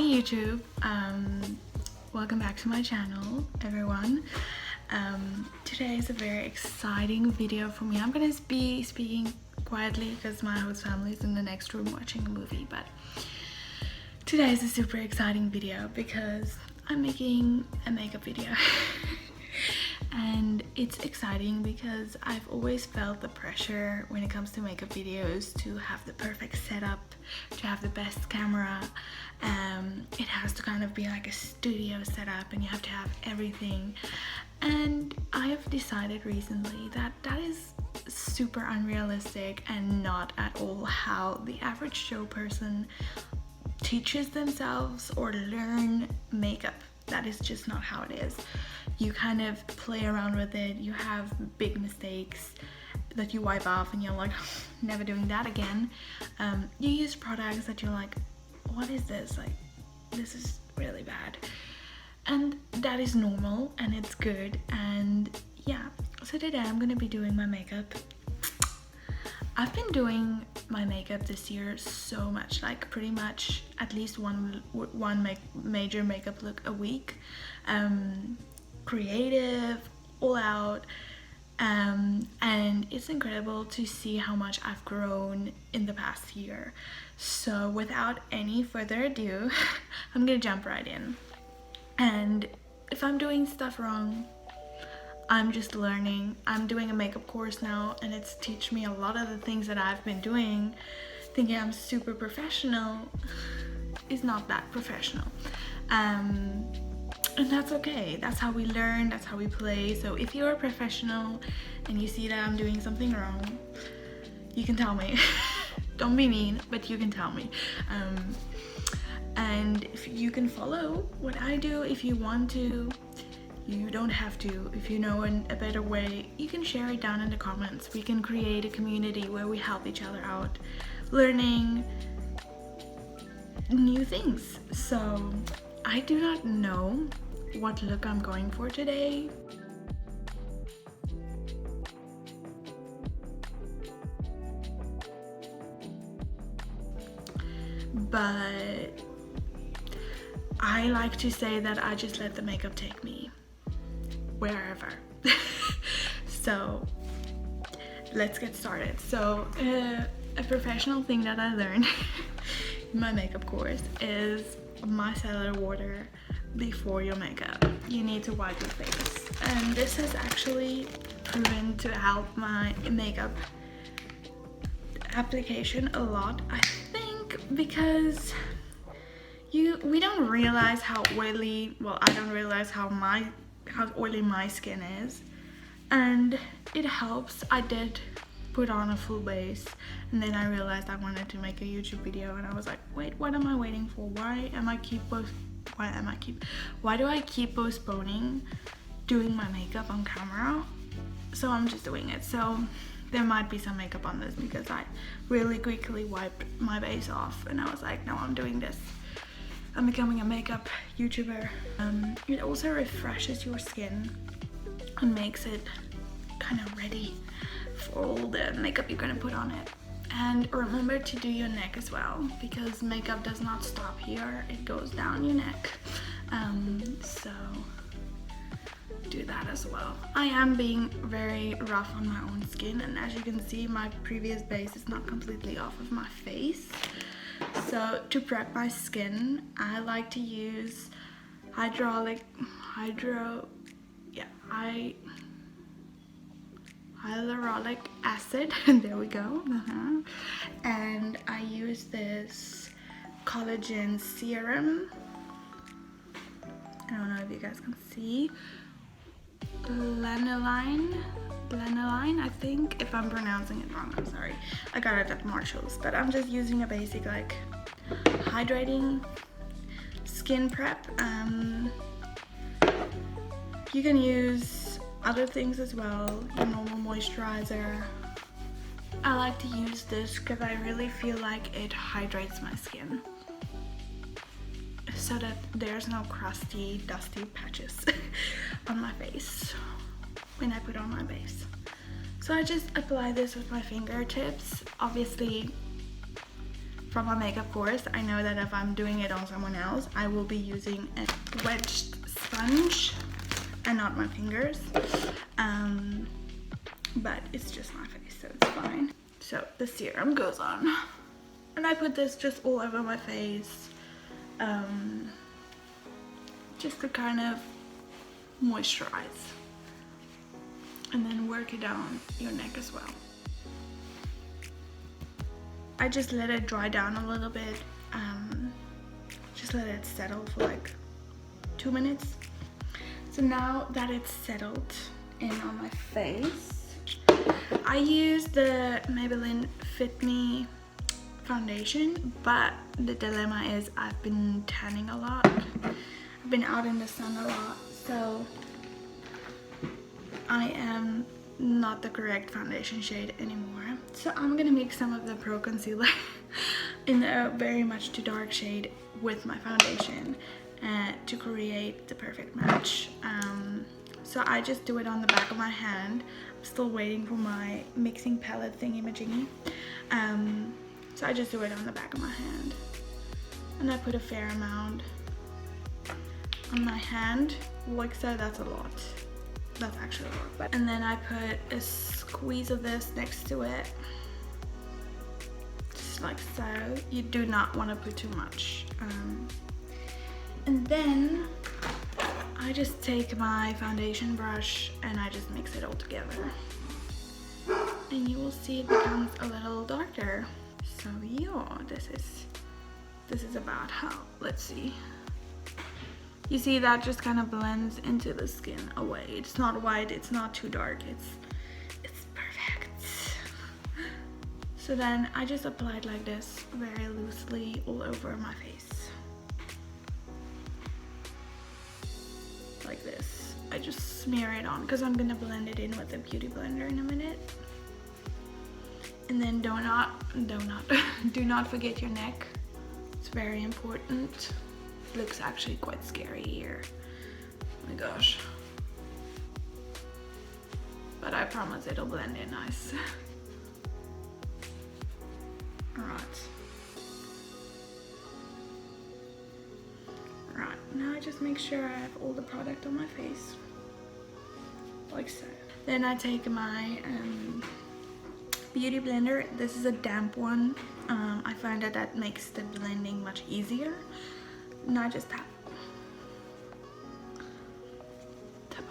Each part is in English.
Hi YouTube, welcome back to my channel everyone. Today is a very exciting video for me. I'm gonna be speaking quietly because my host family is in the next room watching a movie, but today is a super exciting video because I'm making a makeup video. And it's exciting because I've always felt the pressure when it comes to makeup videos to have the perfect setup, to have the best camera. It has to kind of be like a studio setup and you have to have everything. And I have decided recently that that is super unrealistic and not at all how the average show person teaches themselves or learn makeup. That is just not how it is. You kind of play around with it, you have big mistakes that you wipe off and you're like, never doing that again. You use products that you're like, what is this? Like, this is really bad. And that is normal and it's good. And yeah, so today I'm gonna be doing my makeup. I've been doing my makeup this year so much, like pretty much at least one major makeup look a week. Creative, all out, and it's incredible to see how much I've grown in the past year. So without any further ado, I'm gonna jump right in. And if I'm doing stuff wrong, I'm just learning. I'm doing a makeup course now and it's teach me a lot of the things that I've been doing, thinking I'm super professional is not that professional. And that's okay. That's how we learn, that's how we play. So if you're a professional and you see that I'm doing something wrong, you can tell me. Don't be mean, but you can tell me. And if you can follow what I do if you want to. You don't have to. If you know a better way, you can share it down in the comments. We can create a community where we help each other out, learning new things. So I do not know what look I'm going for today. But I like to say that I just let the makeup take me wherever. So let's get started. So a professional thing that I learned in my makeup course is micellar water before your makeup. You need to wipe your face, and this has actually proven to help my makeup application a lot, I think, because we don't realize how oily, well, I don't realize how oily my skin is, and it helps. I did put on a full base and then I realized I wanted to make a YouTube video and I was like, wait, what am I waiting for? Why do I keep postponing doing my makeup on camera? So I'm just doing it. So there might be some makeup on this because I really quickly wiped my base off and I was like, no, I'm doing this. I'm becoming a makeup YouTuber. It also refreshes your skin and makes it kind of ready for all the makeup you're gonna put on it. And remember to do your neck as well, because makeup does not stop here, it goes down your neck. So do that as well. I am being very rough on my own skin, and as you can see, my previous base is not completely off of my face. So to prep my skin, I like to use hyaluronic acid. There we go. And I use this collagen serum. I don't know if you guys can see. Lanolin, I think, if I'm pronouncing it wrong, I'm sorry. I got it at Marshall's, but I'm just using a basic like hydrating skin prep. You can use other things as well, your normal moisturizer. I like to use this because I really feel like it hydrates my skin so that there's no crusty, dusty patches on my face when I put on my base. So I just apply this with my fingertips. Obviously from my makeup course, I know that if I'm doing it on someone else, I will be using a wedged sponge and not my fingers. But it's just my face, so it's fine. So the serum goes on, and I put this just all over my face, just to kind of moisturize, and then work it down your neck as well. I just let it dry down a little bit, just let it settle for like 2 minutes. So now that it's settled in on my face, I use the Maybelline Fit Me foundation, but the dilemma is I've been tanning a lot. I've been out in the sun a lot, so I am not the correct foundation shade anymore. So I'm gonna mix some of the Pro Concealer in a very much too dark shade with my foundation to create the perfect match. So I just do it on the back of my hand. I'm still waiting for my mixing palette thingy-majiggy. So I just do it on the back of my hand. And I put a fair amount on my hand. Like so, that's a lot. That's actually a lot. And then I put a squeeze of this next to it. Just like so. You do not want to put too much. And then I just take my foundation brush and I just mix it all together. And you will see it becomes a little darker. So yeah, this is about how, let's see. You see that just kind of blends into the skin away. It's not white, it's not too dark, it's perfect. So then I just apply it like this, very loosely all over my face. Like this. I just smear it on because I'm gonna blend it in with the beauty blender in a minute. And then do not forget your neck. It's very important. It looks actually quite scary here. Oh my gosh. But I promise it'll blend in nice. Alright. Right, now I just make sure I have all the product on my face. Like so. Then I take my beauty blender. This is a damp one. I find that makes the blending much easier. And I just tap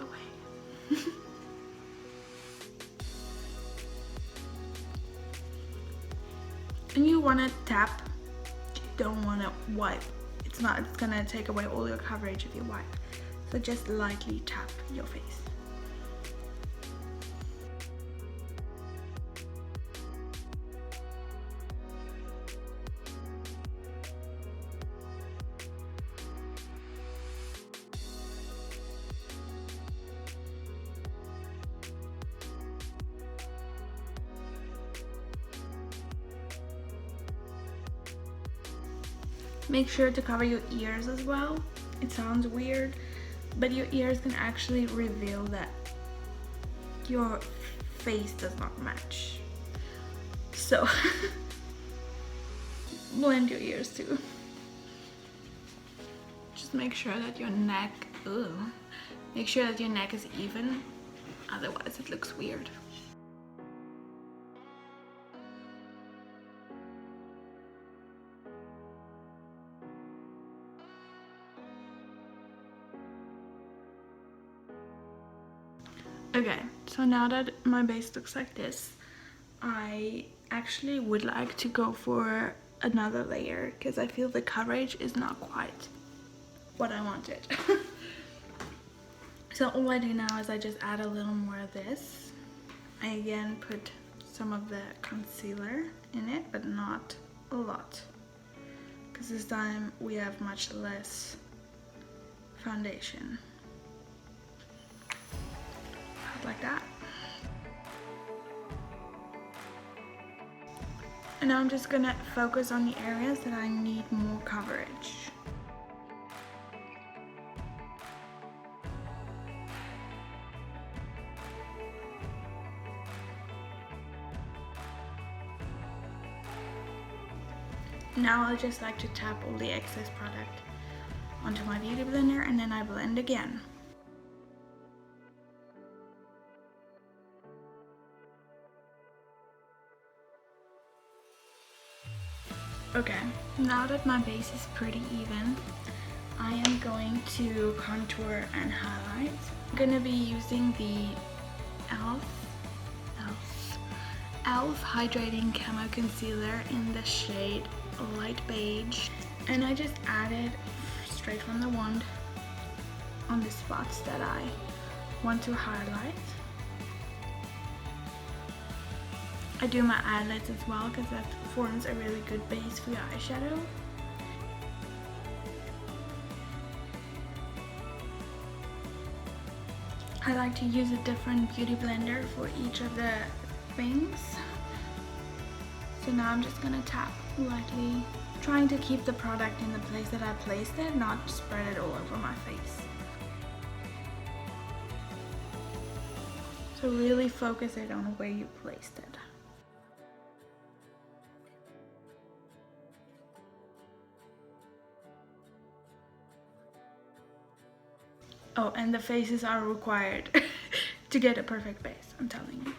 away. And you want to tap, you don't want to wipe. It's gonna take away all your coverage if you wipe. So just lightly tap your face. Make sure to cover your ears as well. It sounds weird, but your ears can actually reveal that your face does not match. So blend your ears too. Just make sure that your neck, make sure that your neck is even, otherwise it looks weird. Okay, so now that my base looks like this, I actually would like to go for another layer because I feel the coverage is not quite what I wanted. So all I do now is I just add a little more of this. I again put some of the concealer in it, but not a lot, because this time we have much less foundation. Like that. And now I'm just gonna focus on the areas that I need more coverage. Now I just like to tap all the excess product onto my beauty blender and then I blend again. Okay, now that my base is pretty even, I am going to contour and highlight. I'm gonna be using the e.l.f. Hydrating Camo Concealer in the shade Light Beige. And I just added straight from the wand on the spots that I want to highlight. I do my eyelids as well because that forms a really good base for your eyeshadow. I like to use a different beauty blender for each of the things. So now I'm just gonna tap lightly, trying to keep the product in the place that I placed it, not spread it all over my face. So really focus it on where you placed it. Oh, and the faces are required to get a perfect base, I'm telling you.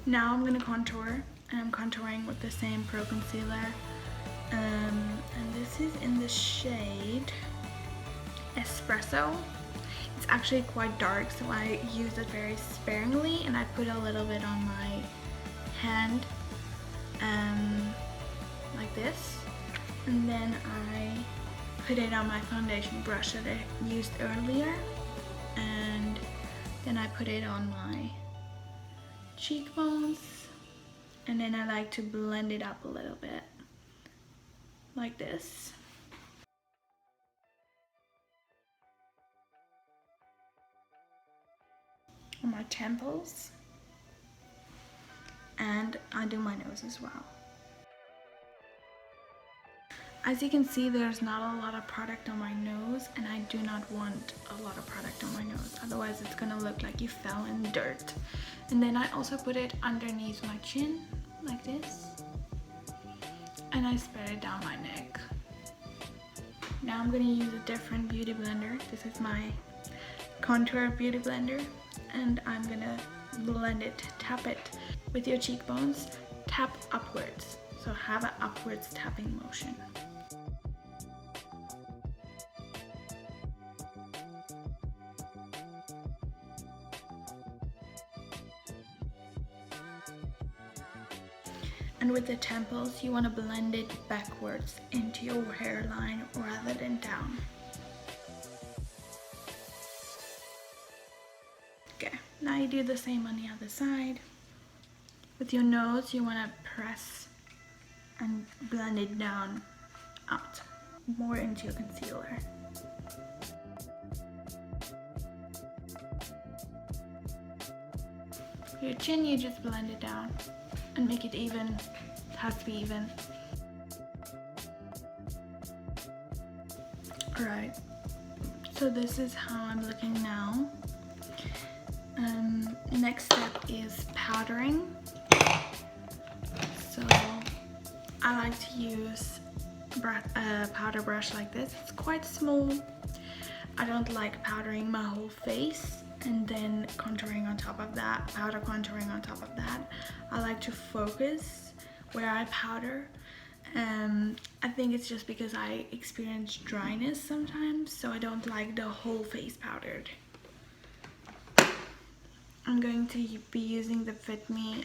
Now I'm gonna contour, and I'm contouring with the same Pro Concealer. And this is in the shade Espresso. It's actually quite dark, so I use it very sparingly, and I put a little bit on my hand, like this, and then I put it on my foundation brush that I used earlier, and then I put it on my cheekbones, and then I like to blend it up a little bit like this. On my temples, and I do my nose as well. As you can see, there's not a lot of product on my nose, and I do not want a lot of product on my nose, otherwise it's gonna look like you fell in dirt. And then I also put it underneath my chin like this, and I spread it down my neck. Now I'm gonna use a different beauty blender. This is my contour beauty blender, and I'm gonna blend it, tap it with your cheekbones, tap upwards, so have an upwards tapping motion. And with the temples, you want to blend it backwards into your hairline rather than down. Okay, now you do the same on the other side. With your nose, you want to press and blend it down out, more into your concealer. Your chin, you just blend it down and make it even. It has to be even. Alright, so this is how I'm looking now. Next step is powdering. So I like to use a powder brush like this. It's quite small. I don't like powdering my whole face and then contouring on top of that, powder contouring on top of that. I like to focus where I powder. I think it's just because I experience dryness sometimes, so I don't like the whole face powdered. I'm going to be using the Fit Me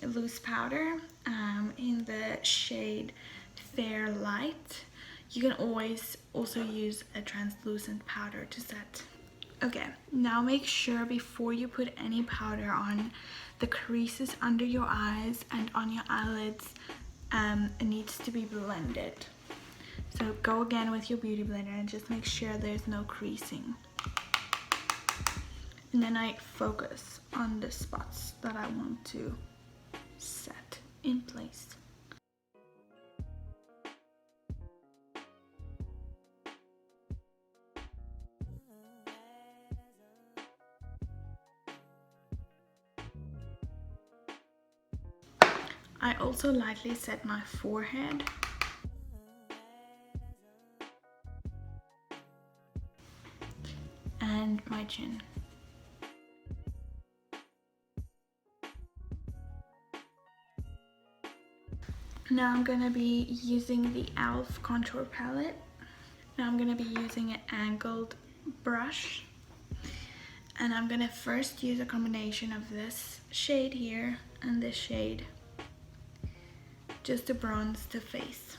loose powder in the shade Fair Light. You can always also use a translucent powder to set. Okay, now make sure before you put any powder on the creases under your eyes and on your eyelids, it needs to be blended. So go again with your beauty blender and just make sure there's no creasing. And then I focus on the spots that I want to set in place. I also lightly set my forehead. And my chin. Now I'm gonna be using the e.l.f. contour palette. Now I'm gonna be using an angled brush. And I'm gonna first use a combination of this shade here and this shade just to bronze the face.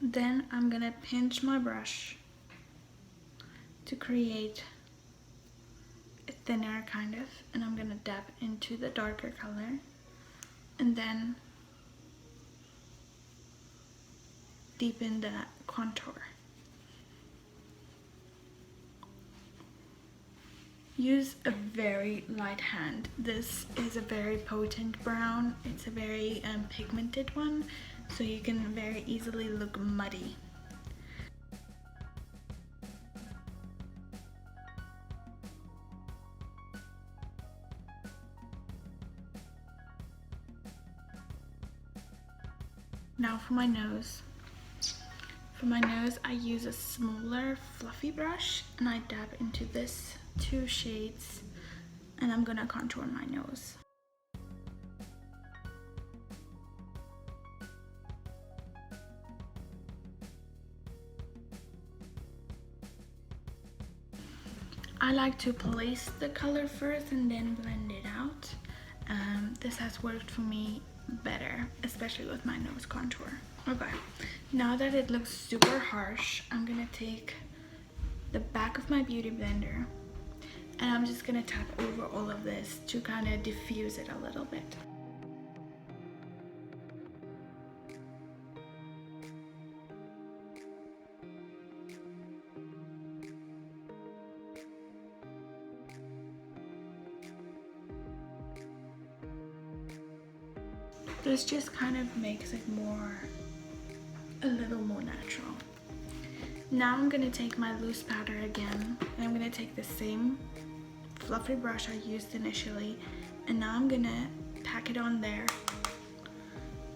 Then I'm gonna pinch my brush to create a thinner kind of, and I'm gonna dab into the darker color and then deepen the contour. Use a very light hand. This is a very potent brown. It's a very pigmented one, so you can very easily look muddy. Now for my nose. For my nose, I use a smaller fluffy brush and I dab into this 2 shades and I'm gonna contour my nose. I like to place the color first and then blend it out. This has worked for me better, especially with my nose contour. Okay, now that it looks super harsh, I'm gonna take the back of my beauty blender and I'm just gonna tap over all of this to kind of diffuse it a little bit. This just kind of makes it a little more natural. Now I'm gonna take my loose powder again, and I'm gonna take the same fluffy brush I used initially, and now I'm gonna pack it on there.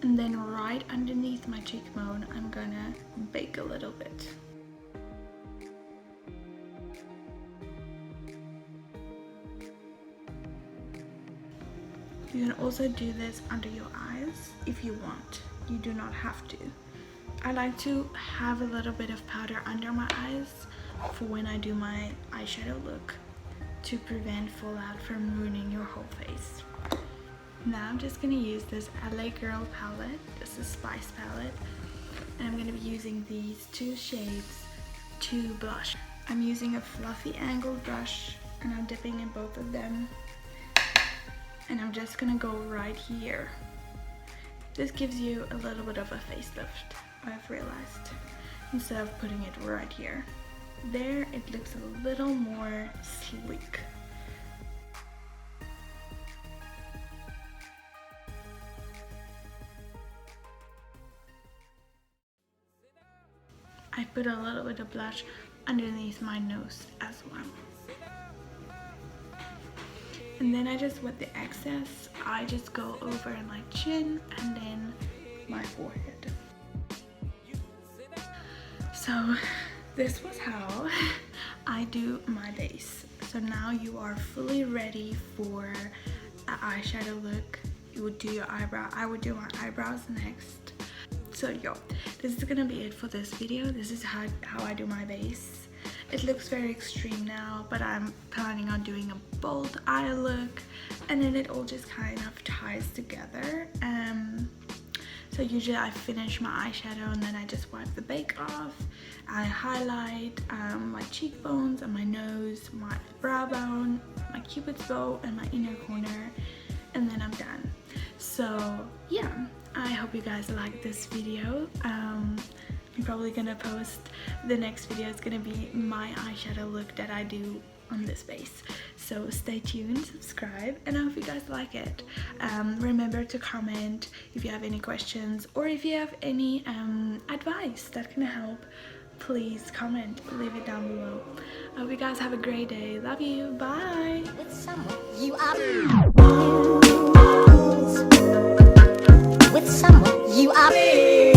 And then right underneath my cheekbone, I'm gonna bake a little bit. You can also do this under your eyes if you want. You do not have to. I like to have a little bit of powder under my eyes for when I do my eyeshadow look to prevent fallout from ruining your whole face. Now I'm just gonna use this LA Girl palette. This is Spice palette. And I'm gonna be using these 2 shades to blush. I'm using a fluffy angled brush and I'm dipping in both of them. And I'm just gonna go right here. This gives you a little bit of a facelift, I've realized, instead of putting it right here. There, it looks a little more sleek. I put a little bit of blush underneath my nose as well. And then I just, with the excess, I just go over my chin and then my forehead. So this was how I do my base. So now you are fully ready for an eyeshadow look. You would do your eyebrow. I would do my eyebrows next. So yo, this is gonna be it for this video. This is how I do my base. It looks very extreme now, but I'm planning on doing a bold eye look, and then it all just kind of ties together. So usually I finish my eyeshadow and then I just wipe the bake off. I highlight my cheekbones and my nose, my brow bone, my cupid's bow, and my inner corner, and then I'm done. So yeah, I hope you guys like this video. I'm probably gonna post the next video. It's gonna be my eyeshadow look that I do on this base. So stay tuned, subscribe, and I hope you guys like it. Remember to comment if you have any questions or if you have any advice that can help. Please comment, leave it down below. I hope you guys have a great day. Love you. Bye. With someone you are. With someone you are.